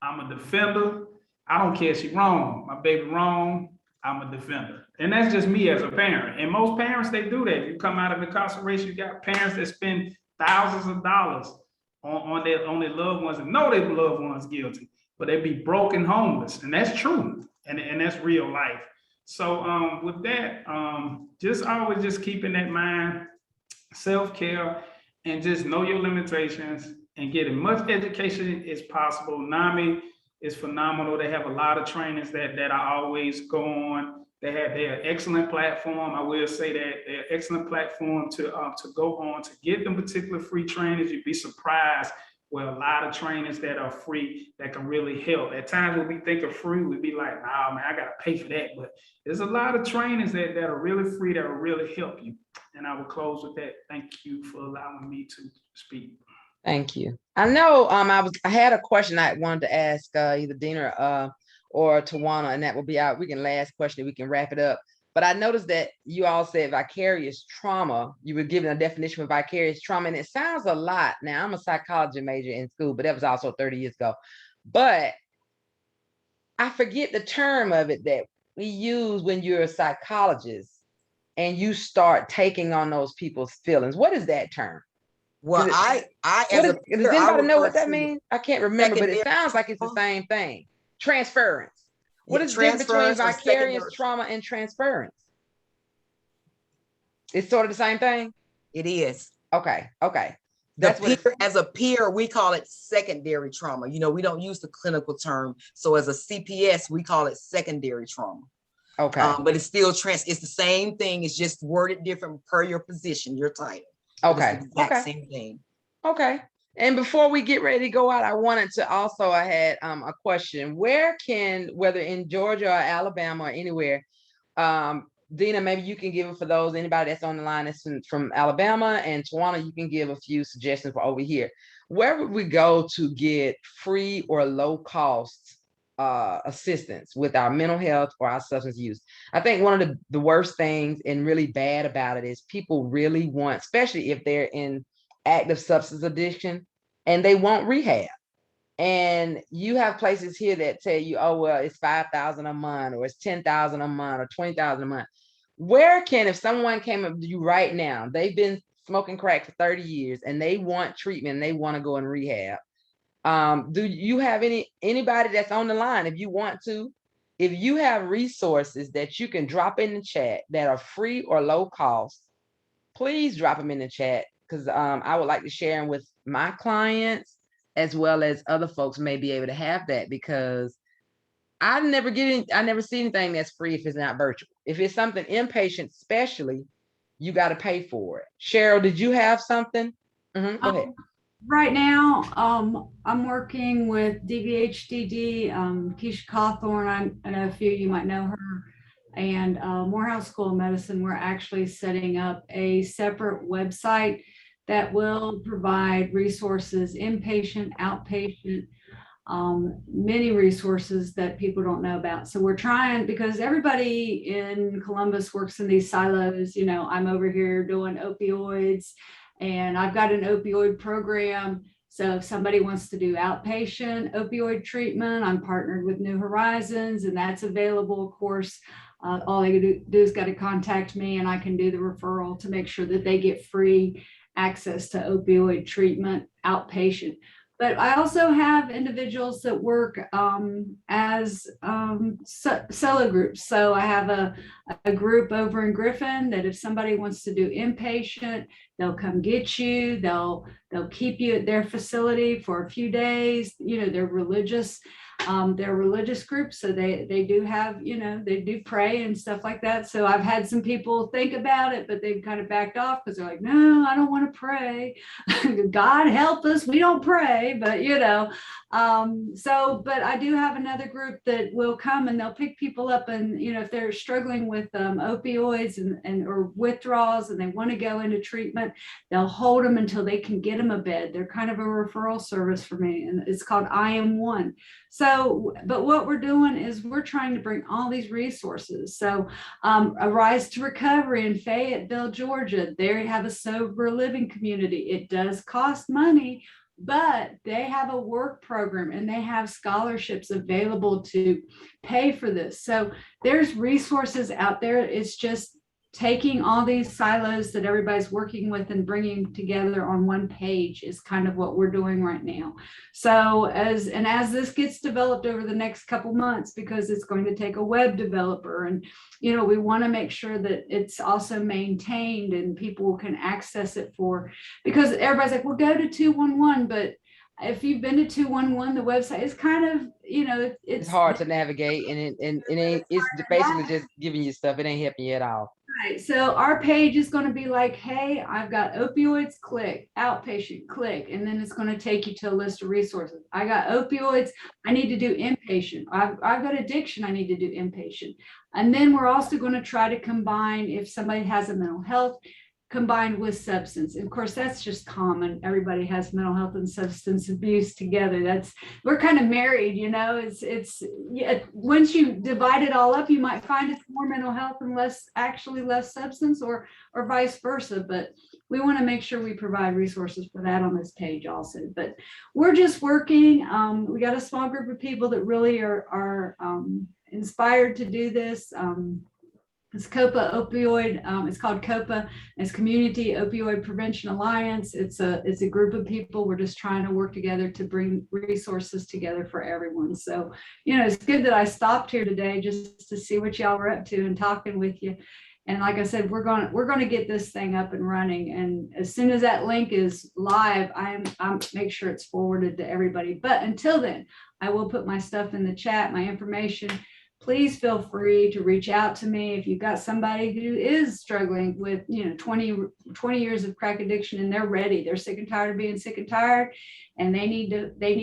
S5: I'm a defender. I don't care if she's wrong. My baby wrong, I'm a defender. And that's just me as a parent. And most parents, they do that. You come out of incarceration, you got parents that spend thousands of dollars on their loved ones and know their loved ones guilty, but they be broken homeless. And that's true. And that's real life. So with that, just always just keeping that mind, self-care, and just know your limitations and get as much education as possible. NAMI is phenomenal. They have a lot of trainings that I always go on. They're an excellent platform. I will say that they're an excellent platform to go on to get them particular free trainings. You'd be surprised where a lot of trainings that are free that can really help. At times when we think of free, we'd be like, nah, man, I gotta pay for that. But there's a lot of trainings that are really free that will really help you. And I will close with that. Thank you for allowing me to speak.
S1: Thank you. I know I had a question I wanted to ask either Dena or Tawana, and that will be our last question. We can wrap it up. But I noticed that you all said vicarious trauma. You were given a definition of vicarious trauma, and it sounds a lot. Now, I'm a psychology major in school, but that was also 30 years ago. But I forget the term of it that we use when you're a psychologist and you start taking on those people's feelings. What is that term?
S2: Well, does
S1: anybody know what that means? I can't remember, but it sounds like it's the same thing. Transference. What is the difference between vicarious trauma and transference? It's sort of the same thing?
S2: It is.
S1: Okay.
S2: That's as a peer, we call it secondary trauma. You know, we don't use the clinical term. So as a CPS, we call it secondary trauma.
S1: Okay.
S2: But it's still it's the same thing. It's just worded different per your position, your title.
S1: Okay.
S2: It's the exact same thing.
S1: Okay. And before we get ready to go out, I wanted to also, I had a question. Where can, whether in Georgia or Alabama or anywhere, Dena, maybe you can give it for those, anybody that's on the line that's from Alabama, and Tawana, you can give a few suggestions for over here. Where would we go to get free or low cost assistance with our mental health or our substance use? I think one of the worst things and really bad about it is people really want, especially if they're in active substance addiction, and they want rehab. And you have places here that tell you, oh, well, it's $5,000 a month, or it's $10,000 a month, or $20,000 a month. Where can, if someone came up to you right now, they've been smoking crack for 30 years and they want treatment and they want to go in rehab, do you have anybody that's on the line? If you want to, if you have resources that you can drop in the chat that are free or low cost, please drop them in the chat, because I would like to share them with my clients as well as other folks may be able to have that, because I never see anything that's free if it's not virtual. If it's something inpatient, especially, you got to pay for it. Cheryl, did you have something? Go ahead.
S6: Right now, I'm working with DVHDD, Keisha Cawthorn. I know a few of you might know her, and Morehouse School of Medicine. We're actually setting up a separate website that will provide resources, inpatient, outpatient, many resources that people don't know about. So we're trying, because everybody in Columbus works in these silos. You know, I'm over here doing opioids, And I've got an opioid program. So if somebody wants to do outpatient opioid treatment, I'm partnered with New Horizons, and that's available, of course. All they do is got to contact me, and I can do the referral to make sure that they get free access to opioid treatment outpatient. But I also have individuals that work as solo groups. So I have a group over in Griffin that if somebody wants to do inpatient, they'll come get you. They'll keep you at their facility for a few days. You know, they're religious groups, so they do have, you know, they do pray and stuff like that. So I've had some people think about it, but they've kind of backed off because they're like, no, I don't want to pray. God help us, we don't pray, but you know. But I do have another group that will come and they'll pick people up, and you know, if they're struggling with opioids and or withdrawals and they want to go into treatment, they'll hold them until they can get them a bed. They're kind of a referral service for me, and it's called I Am One. So, but what we're doing is we're trying to bring all these resources. So a Rise to Recovery in Fayetteville, Georgia, they have a sober living community. It does cost money, but they have a work program and they have scholarships available to pay for this. So there's resources out there. It's just taking all these silos that everybody's working with and bringing together on one page is kind of what we're doing right now. So as this gets developed over the next couple months, because it's going to take a web developer, and you know, we want to make sure that it's also maintained and people can access it because everybody's like, well, go to 211, but if you've been to 211, the website is kind of, you know,
S1: it's hard to navigate, and it's basically just giving you stuff. It ain't helping you at all.
S6: Right. So our page is going to be like, hey, I've got opioids, click, outpatient, click, and then it's going to take you to a list of resources. I got opioids, I need to do inpatient. I've got addiction, I need to do inpatient. And then we're also going to try to combine, if somebody has a mental health, combined with substance. And of course, that's just common. Everybody has mental health and substance abuse together. We're kind of married, you know, it's once you divide it all up, you might find it's more mental health and less substance, or vice versa. But we want to make sure we provide resources for that on this page also. But we're just working. We got a small group of people that really are inspired to do this. It's COPA opioid. It's called COPA. It's Community Opioid Prevention Alliance. It's a group of people. We're just trying to work together to bring resources together for everyone. So, you know, it's good that I stopped here today just to see what y'all were up to and talking with you. And like I said, we're going to get this thing up and running. And as soon as that link is live, I'm make sure it's forwarded to everybody. But until then, I will put my stuff in the chat, my information. Please feel free to reach out to me if you've got somebody who is struggling with, you know, 20 years of crack addiction, and they're ready. They're sick and tired of being sick and tired, and they need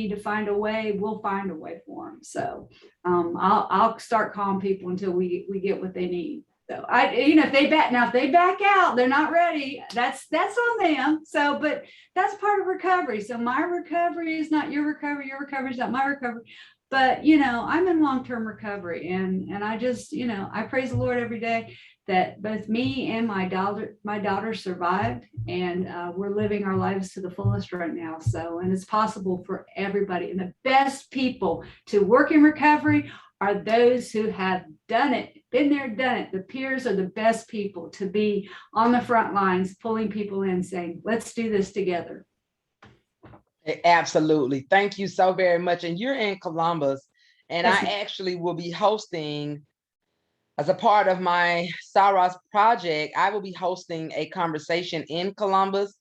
S6: to find a way. We'll find a way for them. So I'll start calling people until we get what they need. So if they back out, they're not ready. That's on them. So, but that's part of recovery. So my recovery is not your recovery. Your recovery is not my recovery. But, you know, I'm in long-term recovery, and I just, you know, I praise the Lord every day that both me and my daughter survived, and we're living our lives to the fullest right now. So, and it's possible for everybody. And the best people to work in recovery are those who have done it, been there, done it. The peers are the best people to be on the front lines, pulling people in, saying, let's do this together.
S1: Absolutely. Thank you so very much. And you're in Columbus, and I actually will be hosting, as a part of my Saros project, I will be hosting a conversation in Columbus.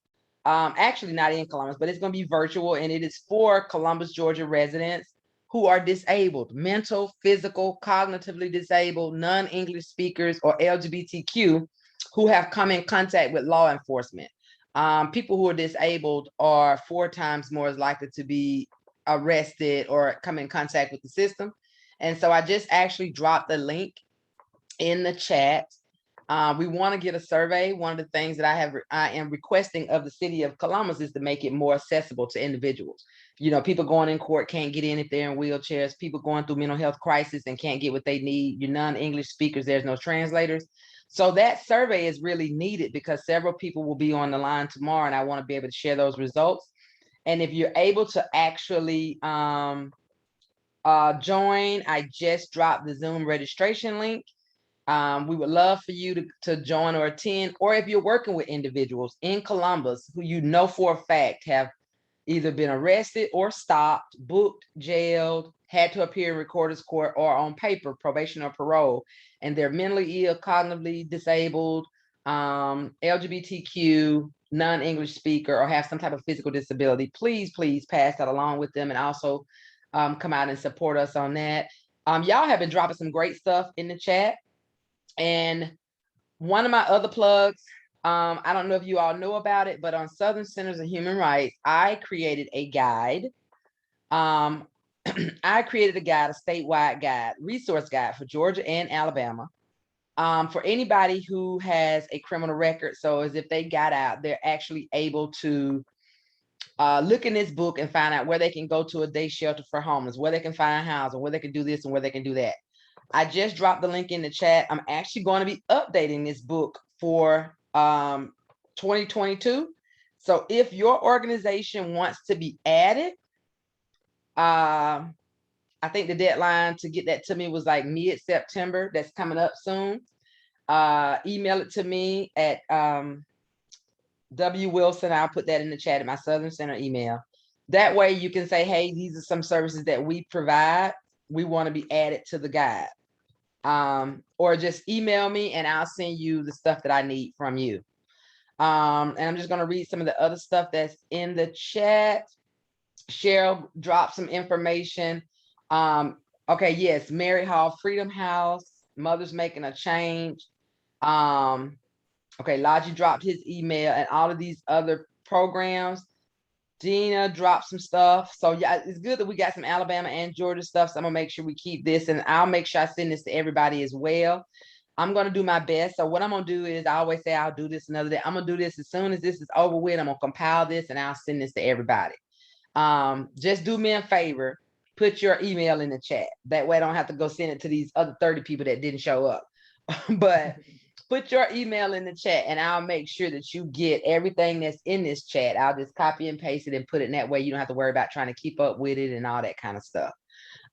S1: Actually not in Columbus, but it's going to be virtual, and it is for Columbus, Georgia residents who are disabled, mental, physical, cognitively disabled, non-English speakers, or LGBTQ who have come in contact with law enforcement. People who are disabled are 4 times more likely to be arrested or come in contact with the system. And so I just actually dropped the link in the chat. We want to get a survey. One of the things that I am requesting of the city of Columbus is to make it more accessible to individuals. You know, people going in court can't get in if they're in wheelchairs, people going through mental health crisis and can't get what they need. You're non-English speakers, there's no translators. So that survey is really needed because several people will be on the line tomorrow, and I want to be able to share those results. And if you're able to actually join, I just dropped the Zoom registration link. We would love for you to join or attend, or if you're working with individuals in Columbus who you know for a fact have either been arrested or stopped, booked, jailed, had to appear in recorder's court, or on paper, probation or parole, and they're mentally ill, cognitively disabled, LGBTQ, non-English speaker, or have some type of physical disability, please pass that along with them, and also come out and support us on that. Y'all have been dropping some great stuff in the chat. And one of my other plugs, I don't know if you all know about it, but on Southern Centers of Human Rights, I created a guide. I created a guide, a statewide guide, resource guide for Georgia and Alabama, for anybody who has a criminal record. So as if they got out, they're actually able to look in this book and find out where they can go to a day shelter for homeless, where they can find housing, where they can do this and where they can do that. I just dropped the link in the chat. I'm actually going to be updating this book for 2022. So if your organization wants to be added, I think the deadline to get that to me was like mid-September. That's coming up soon. Email it to me at W. Wilson. I'll put that in the chat at my Southern Center email. That way you can say, hey, these are some services that we provide. We want to be added to the guide. Or just email me and I'll send you the stuff that I need from you. And I'm just going to read some of the other stuff that's in the chat. Cheryl dropped some information. Okay, yes, Mary Hall Freedom House, Mothers Making a Change. Okay, Logi dropped his email and all of these other programs. Dena dropped some stuff. So yeah, it's good that we got some Alabama and Georgia stuff. So I'm gonna make sure we keep this, and I'll make sure I send this to everybody as well. I'm gonna do my best. So what I'm gonna do is, I always say I'll do this another day. I'm gonna do this as soon as this is over with. I'm gonna compile this and I'll send this to everybody. Just do me a favor, put your email in the chat. That way I don't have to go send it to these other 30 people that didn't show up. But put your email in the chat and I'll make sure that you get everything that's in this chat. I'll just copy and paste it and put it in that way. You don't have to worry about trying to keep up with it and all that kind of stuff.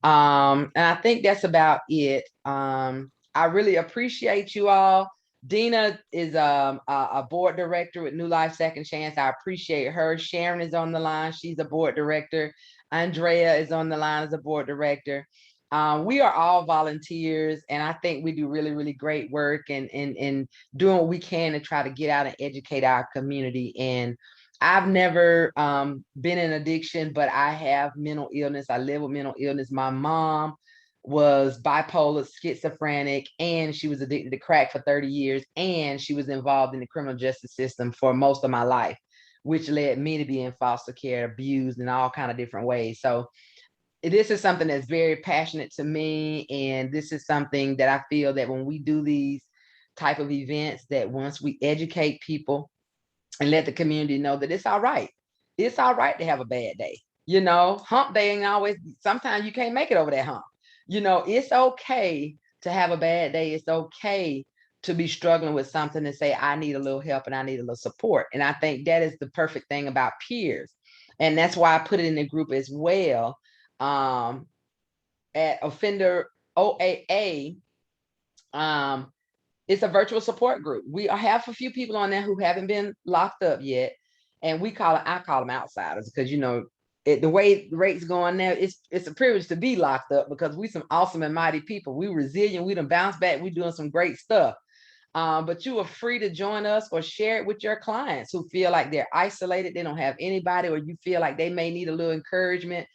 S1: And I think that's about it. I really appreciate you all. Dena is a board director with New Life Second Chance. I appreciate her. Sharon is on the line. She's a board director. Andrea is on the line as a board director. We are all volunteers, and I think we do really, really great work and doing what we can to try to get out and educate our community. And I've never been in addiction, but I have mental illness. I live with mental illness. My mom was bipolar, schizophrenic, and she was addicted to crack for 30 years, and she was involved in the criminal justice system for most of my life, which led me to be in foster care, abused in all kind of different ways. So this is something that's very passionate to me, and this is something that I feel that when we do these type of events, that once we educate people and let the community know that it's all right to have a bad day. You know, hump day ain't always, sometimes you can't make it over that hump. You know, it's okay to have a bad day. It's okay to be struggling with something and say, I need a little help and I need a little support. And I think that is the perfect thing about peers. And that's why I put it in the group as well. At Offender OAA, it's a virtual support group. We have a few people on there who haven't been locked up yet. And I call them outsiders because, you know, the way the rates going now, it's a privilege to be locked up because we some awesome and mighty people. We resilient, we done bounce back, we doing some great stuff. But you are free to join us or share it with your clients who feel like they're isolated, they don't have anybody, or you feel like they may need a little encouragement.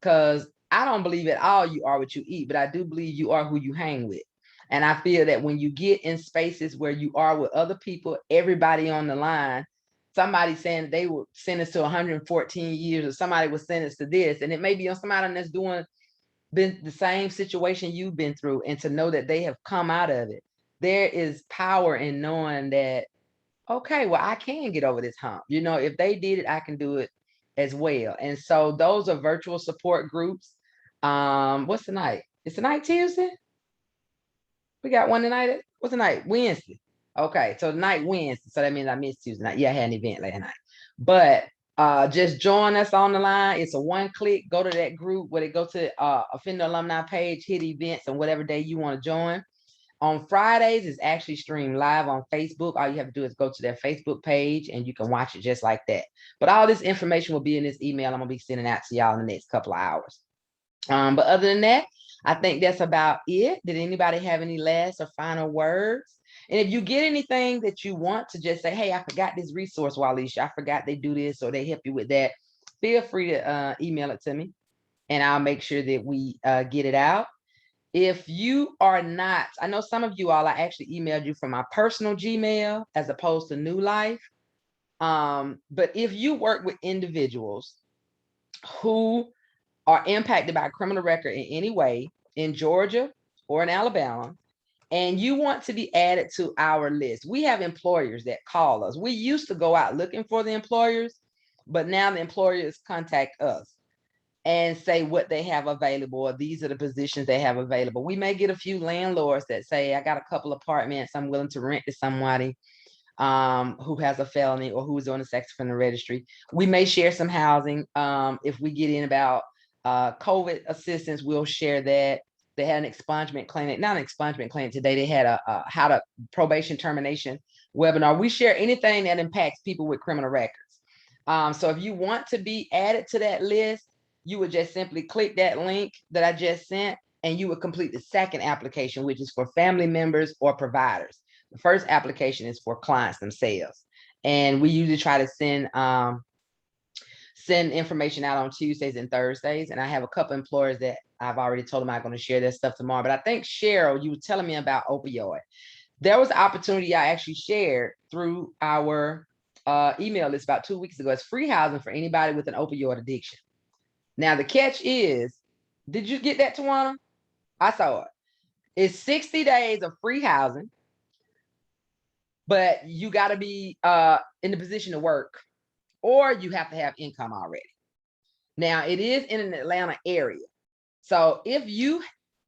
S1: Because I don't believe at all you are what you eat, but I do believe you are who you hang with. And I feel that when you get in spaces where you are with other people, everybody on the line, somebody saying they were sentenced to 114 years, or somebody was sentenced to this, and it may be on somebody that's been the same situation you've been through, and to know that they have come out of it. There is power in knowing that, okay, well, I can get over this hump. You know, if they did it, I can do it as well. And so those are virtual support groups. What's the night? It's the night Tuesday? We got one tonight. What's the night? Wednesday. Okay, so tonight Wednesday, so that means I missed Tuesday night. Yeah, I had an event last night. But just join us on the line. It's a one-click. Go to that group where they go to Offender Alumni page, hit events, and whatever day you want to join. On Fridays, it's actually streamed live on Facebook. All you have to do is go to their Facebook page and you can watch it just like that. But all this information will be in this email I'm gonna be sending out to y'all in the next couple of hours. But other than that, I think that's about it. Did anybody have any last or final words? And if you get anything that you want to just say, hey, I forgot this resource, Waleisah, I forgot they do this or they help you with that, feel free to email it to me and I'll make sure that we get it out. If you are not, I know some of you all, I actually emailed you from my personal Gmail as opposed to New Life. But if you work with individuals who are impacted by a criminal record in any way in Georgia or in Alabama, and you want to be added to our list, we have employers that call us. We used to go out looking for the employers, but now the employers contact us and say what they have available, or these are the positions they have available. We may get a few landlords that say, I got a couple apartments I'm willing to rent to somebody who has a felony or who is on the sex offender registry. We may share some housing. If we get in about COVID assistance, we'll share that. They had an expungement clinic, not an expungement clinic today. They had a how to probation termination webinar. We share anything that impacts people with criminal records. So if you want to be added to that list, you would just simply click that link that I just sent and you would complete the second application, which is for family members or providers. The first application is for clients themselves. And we usually try to send information out on Tuesdays and Thursdays. And I have a couple employers that I've already told them I'm going to share their stuff tomorrow. But I think Cheryl, you were telling me about opioid. There was an opportunity I actually shared through our email list about 2 weeks ago. It's free housing for anybody with an opioid addiction. Now, the catch is, did you get that, Tawana? I saw it. It's 60 days of free housing, but you got to be in the position to work, or you have to have income already. Now, it is in an Atlanta area. So if you,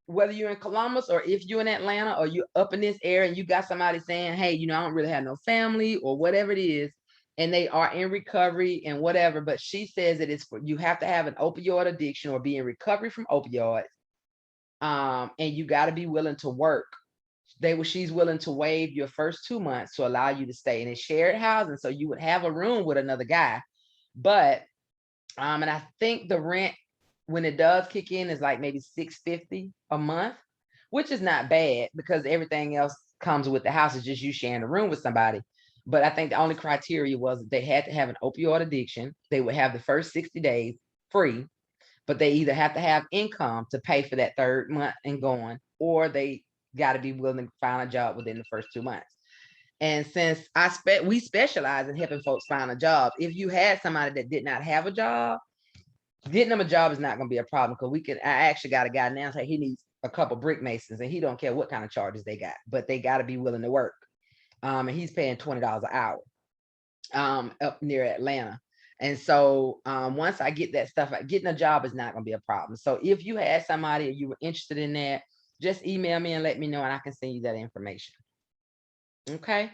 S1: whether you're in Columbus or if you're in Atlanta or you're up in this area and you got somebody saying, hey, you know, I don't really have no family or whatever it is, and they are in recovery and whatever, but she says that it's for, you have to have an opioid addiction or be in recovery from opioids. And you got to be willing to work. She's willing to waive your first 2 months to allow you to stay in a shared housing. So you would have a room with another guy. But, and I think the rent, when it does kick in, is like maybe $650 a month, which is not bad because everything else comes with the house. It's just you sharing a room with somebody. But I think the only criteria was that they had to have an opioid addiction. They would have the first 60 days free, but they either have to have income to pay for that third month and going, or they got to be willing to find a job within the first 2 months. And since we specialize in helping folks find a job, if you had somebody that did not have a job, getting them a job is not going to be a problem, because I actually got a guy now say he needs a couple brick masons and he don't care what kind of charges they got, but they got to be willing to work. And he's paying $20 an hour up near Atlanta. And so once I get that stuff, getting a job is not going to be a problem. So if you had somebody or you were interested in that, just email me and let me know and I can send you that information. Okay.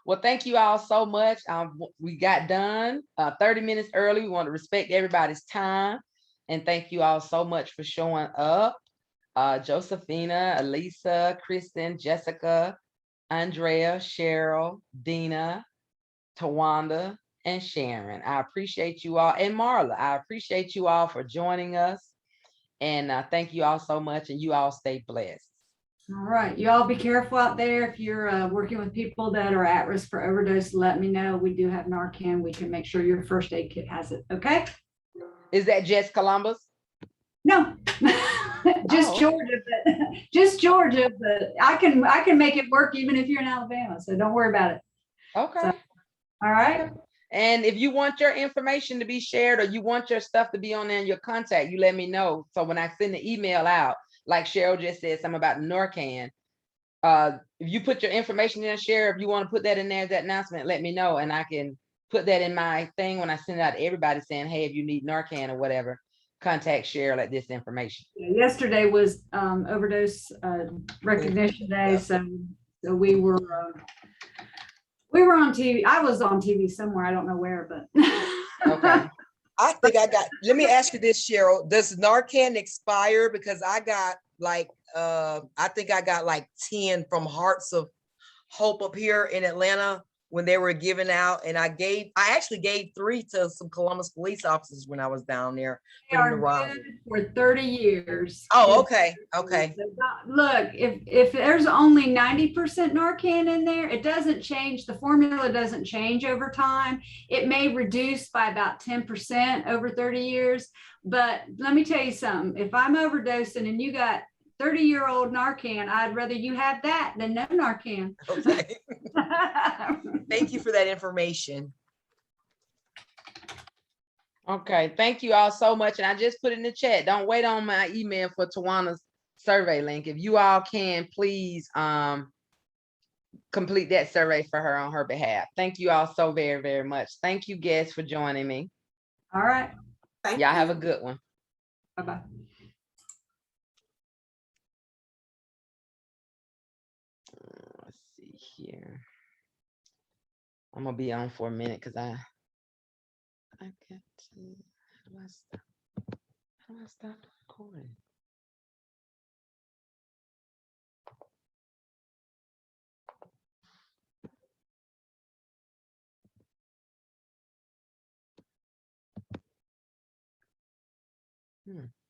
S1: Well, thank you all so much. We got done 30 minutes early. We want to respect everybody's time. And thank you all so much for showing up. Josephina, Elisa, Kristen, Jessica, Andrea, Cheryl, Dena, Tawanda, and Sharon. I appreciate you all. And Marla, I appreciate you all for joining us. And thank you all so much. And you all stay blessed.
S6: All right. You all be careful out there. If you're working with people that are at risk for overdose, let me know. We do have Narcan. We can make sure your first aid kit has it. Okay.
S1: Is that just Columbus?
S6: No, just Georgia, but just Georgia, but I can make it work even if you're in Alabama. So don't worry about it.
S1: Okay.
S6: So, all right.
S1: And if you want your information to be shared or you want your stuff to be on there in your contact, you let me know. So when I send the email out, like Cheryl just said something about Narcan, if you put your information in and share, if you want to put that in there as that announcement, let me know. And I can put that in my thing when I send it out to everybody saying, hey, if you need Narcan or whatever, contact Cheryl at this information.
S6: Yesterday was overdose recognition day. So So we were on TV. I was on TV somewhere. I don't know where, but.
S1: Okay.
S2: I think I got, let me ask you this, Cheryl, does Narcan expire? Because I got like, I think I got like 10 from Hearts of Hope up here in Atlanta when they were giving out. And I actually gave 3 to some Columbus police officers when I was down there.
S6: They are good for 30 years.
S2: Oh, okay, okay.
S6: Look, if there's only 90% Narcan in there, it doesn't change. The formula doesn't change over time. It may reduce by about 10% over 30 years. But let me tell you something. If I'm overdosing and you got 30-year-old Narcan, I'd rather you have that than no Narcan.
S2: Okay. Thank you for that information.
S1: Okay, thank you all so much. And I just put in the chat, don't wait on my email for Tawana's survey link. If you all can, please complete that survey for her on her behalf. Thank you all so very, very much. Thank you, guests, for joining me.
S6: All right.
S1: Y'all have a good one.
S6: Bye-bye.
S1: Let's see here. I'm gonna be on for a minute because I got to, how do I stop the recording? Hmm.